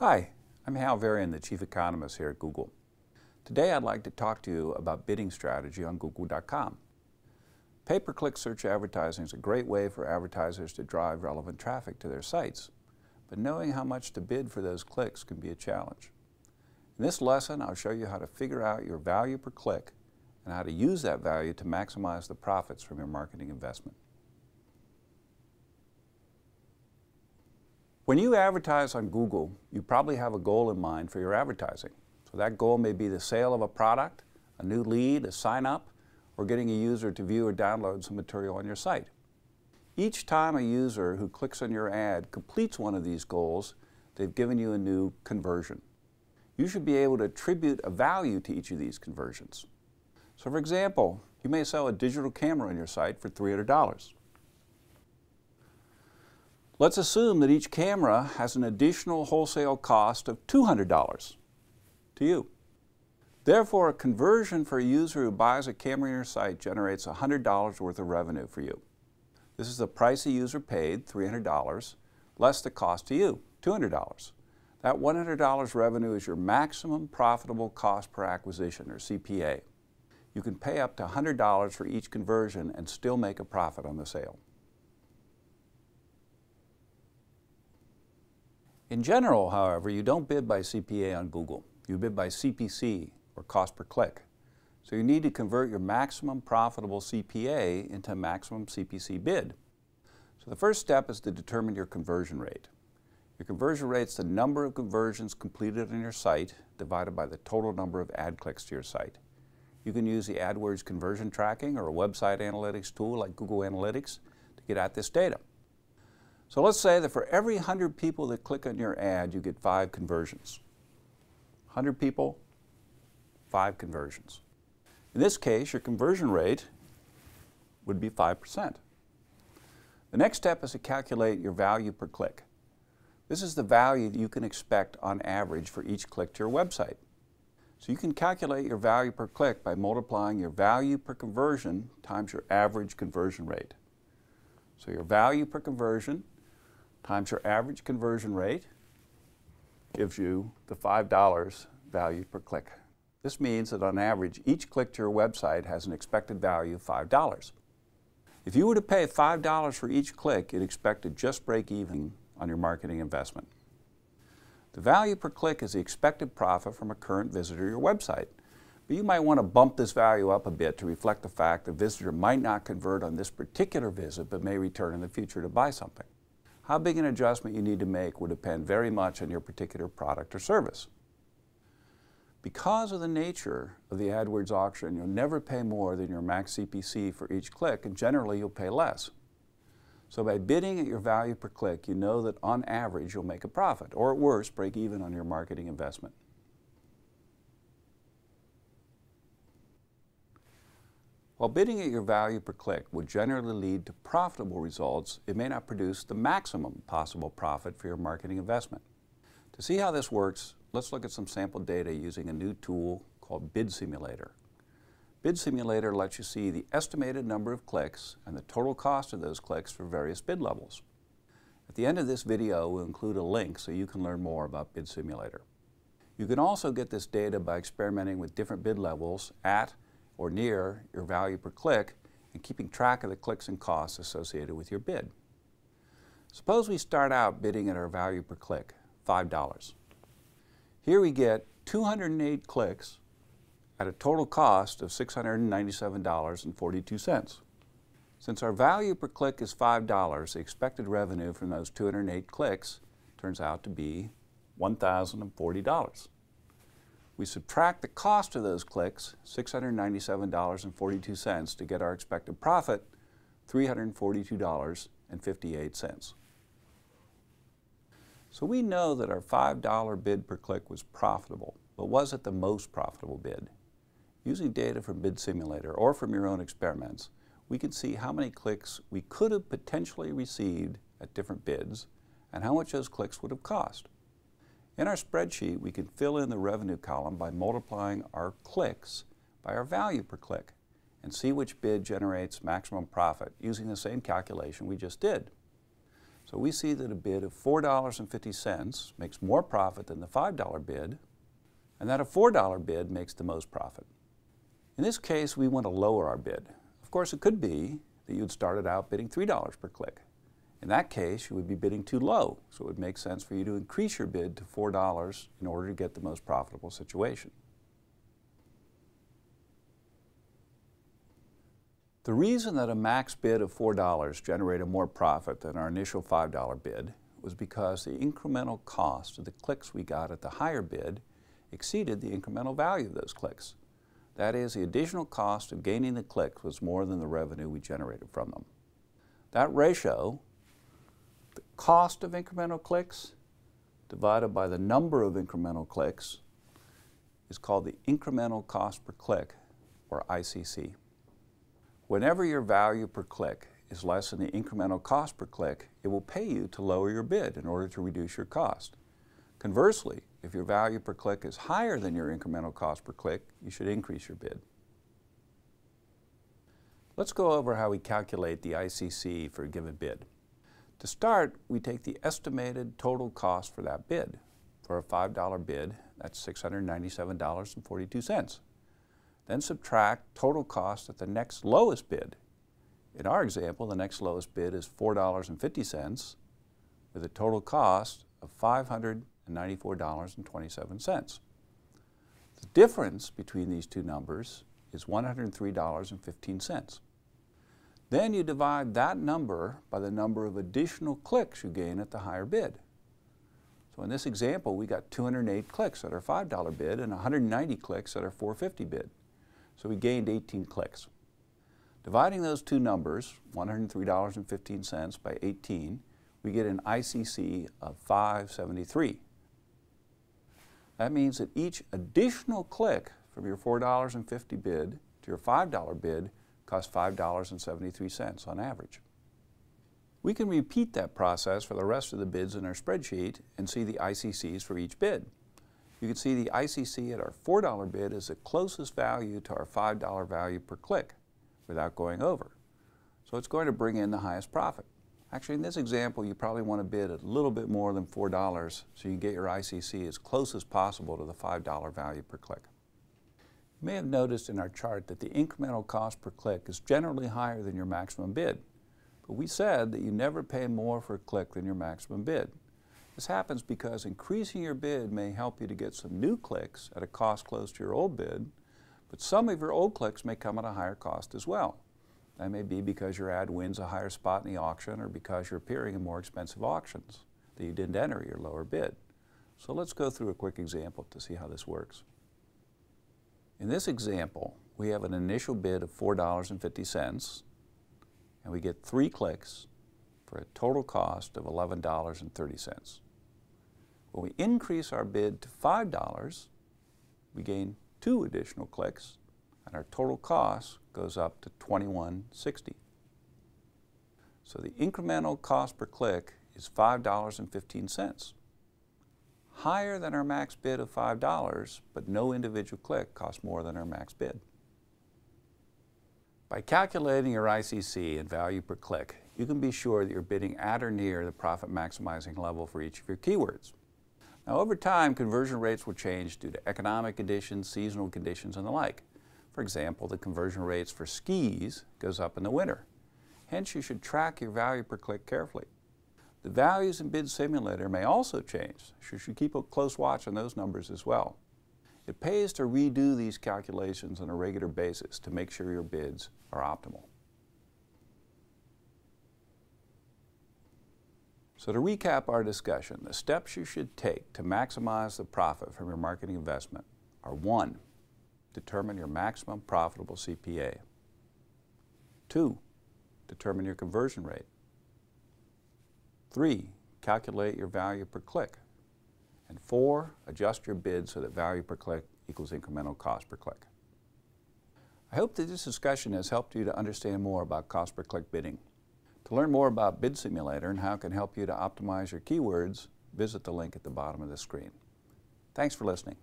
Hi, I'm Hal Varian, the Chief Economist here at Google. Today I'd like to talk to you about bidding strategy on Google.com. Pay-per-click search advertising is a great way for advertisers to drive relevant traffic to their sites, but knowing how much to bid for those clicks can be a challenge. In this lesson, I'll show you how to figure out your value per click and how to use that value to maximize the profits from your marketing investment. When you advertise on Google, you probably have a goal in mind for your advertising. So that goal may be the sale of a product, a new lead, a sign-up, or getting a user to view or download some material on your site. Each time a user who clicks on your ad completes one of these goals, they've given you a new conversion. You should be able to attribute a value to each of these conversions. So for example, you may sell a digital camera on your site for $300. Let's assume that each camera has an additional wholesale cost of $200 to you. Therefore, a conversion for a user who buys a camera on your site generates $100 worth of revenue for you. This is the price a user paid, $300, less the cost to you, $200. That $100 revenue is your maximum profitable cost per acquisition, or CPA. You can pay up to $100 for each conversion and still make a profit on the sale. In general, however, you don't bid by CPA on Google. You bid by CPC, or cost per click. So you need to convert your maximum profitable CPA into a maximum CPC bid. So the first step is to determine your conversion rate. Your conversion rate is the number of conversions completed on your site divided by the total number of ad clicks to your site. You can use the AdWords conversion tracking or a website analytics tool like Google Analytics to get at this data. So let's say that for every 100 people that click on your ad, you get 5 conversions. 100 people, 5 conversions. In this case, your conversion rate would be 5%. The next step is to calculate your value per click. This is the value that you can expect on average for each click to your website. So you can calculate your value per click by multiplying your value per conversion times your average conversion rate. So your value per conversion times your average conversion rate gives you the $5 value per click. This means that on average, each click to your website has an expected value of $5. If you were to pay $5 for each click, you'd expect to just break even on your marketing investment. The value per click is the expected profit from a current visitor to your website. But you might want to bump this value up a bit to reflect the fact the visitor might not convert on this particular visit but may return in the future to buy something. How big an adjustment you need to make would depend very much on your particular product or service. Because of the nature of the AdWords auction, you'll never pay more than your max CPC for each click, and generally you'll pay less. So by bidding at your value per click, you know that on average you'll make a profit, or at worst, break even on your marketing investment. While bidding at your value per click would generally lead to profitable results, it may not produce the maximum possible profit for your marketing investment. To see how this works, let's look at some sample data using a new tool called Bid Simulator. Bid Simulator lets you see the estimated number of clicks and the total cost of those clicks for various bid levels. At the end of this video, we'll include a link so you can learn more about Bid Simulator. You can also get this data by experimenting with different bid levels at or near your value per click and keeping track of the clicks and costs associated with your bid. Suppose we start out bidding at our value per click, $5. Here we get 208 clicks at a total cost of $697.42. Since our value per click is $5, the expected revenue from those 208 clicks turns out to be $1,040. We subtract the cost of those clicks, $697.42, to get our expected profit, $342.58. So we know that our $5 bid per click was profitable, but was it the most profitable bid? Using data from Bid Simulator or from your own experiments, we can see how many clicks we could have potentially received at different bids and how much those clicks would have cost. In our spreadsheet, we can fill in the revenue column by multiplying our clicks by our value per click and see which bid generates maximum profit using the same calculation we just did. So we see that a bid of $4.50 makes more profit than the $5 bid, and that a $4 bid makes the most profit. In this case, we want to lower our bid. Of course, it could be that you'd started out bidding $3 per click. In that case, you would be bidding too low, so it would make sense for you to increase your bid to $4 in order to get the most profitable situation. The reason that a max bid of $4 generated more profit than our initial $5 bid was because the incremental cost of the clicks we got at the higher bid exceeded the incremental value of those clicks. That is, the additional cost of gaining the clicks was more than the revenue we generated from them. That ratio, the cost of incremental clicks divided by the number of incremental clicks, is called the incremental cost per click, or ICC. Whenever your value per click is less than the incremental cost per click, it will pay you to lower your bid in order to reduce your cost. Conversely, if your value per click is higher than your incremental cost per click, you should increase your bid. Let's go over how we calculate the ICC for a given bid. To start, we take the estimated total cost for that bid. For a $5 bid, that's $697.42. Then subtract total cost at the next lowest bid. In our example, the next lowest bid is $4.50 with a total cost of $594.27. The difference between these two numbers is $103.15. Then you divide that number by the number of additional clicks you gain at the higher bid. So in this example, we got 208 clicks at our $5 bid and 190 clicks at our $4.50 bid. So we gained 18 clicks. Dividing those two numbers, $103.15 by 18, we get an ICC of $5.73. That means that each additional click from your $4.50 bid to your $5 bid costs $5.73 on average. We can repeat that process for the rest of the bids in our spreadsheet and see the ICCs for each bid. You can see the ICC at our $4 bid is the closest value to our $5 value per click without going over. So it's going to bring in the highest profit. Actually, in this example, you probably want to bid a little bit more than $4 so you can get your ICC as close as possible to the $5 value per click. You may have noticed in our chart that the incremental cost per click is generally higher than your maximum bid. But we said that you never pay more for a click than your maximum bid. This happens because increasing your bid may help you to get some new clicks at a cost close to your old bid, but some of your old clicks may come at a higher cost as well. That may be because your ad wins a higher spot in the auction or because you're appearing in more expensive auctions that you didn't enter your lower bid. So let's go through a quick example to see how this works. In this example, we have an initial bid of $4.50 and we get 3 clicks for a total cost of $11.30. When we increase our bid to $5, we gain 2 additional clicks and our total cost goes up to $21.60. So the incremental cost per click is $5.15. Higher than our max bid of $5, but no individual click costs more than our max bid. By calculating your ICC and value per click, you can be sure that you're bidding at or near the profit maximizing level for each of your keywords. Now, over time, conversion rates will change due to economic conditions, seasonal conditions, and the like. For example, the conversion rates for skis goes up in the winter. Hence, you should track your value per click carefully. The values in Bid Simulator may also change, so you should keep a close watch on those numbers as well. It pays to redo these calculations on a regular basis to make sure your bids are optimal. So to recap our discussion, the steps you should take to maximize the profit from your marketing investment are: 1. Determine your maximum profitable CPA. 2. Determine your conversion rate. 3. Calculate your value per click. And 4. Adjust your bid so that value per click equals incremental cost per click. I hope that this discussion has helped you to understand more about cost per click bidding. To learn more about Bid Simulator and how it can help you to optimize your keywords, visit the link at the bottom of the screen. Thanks for listening.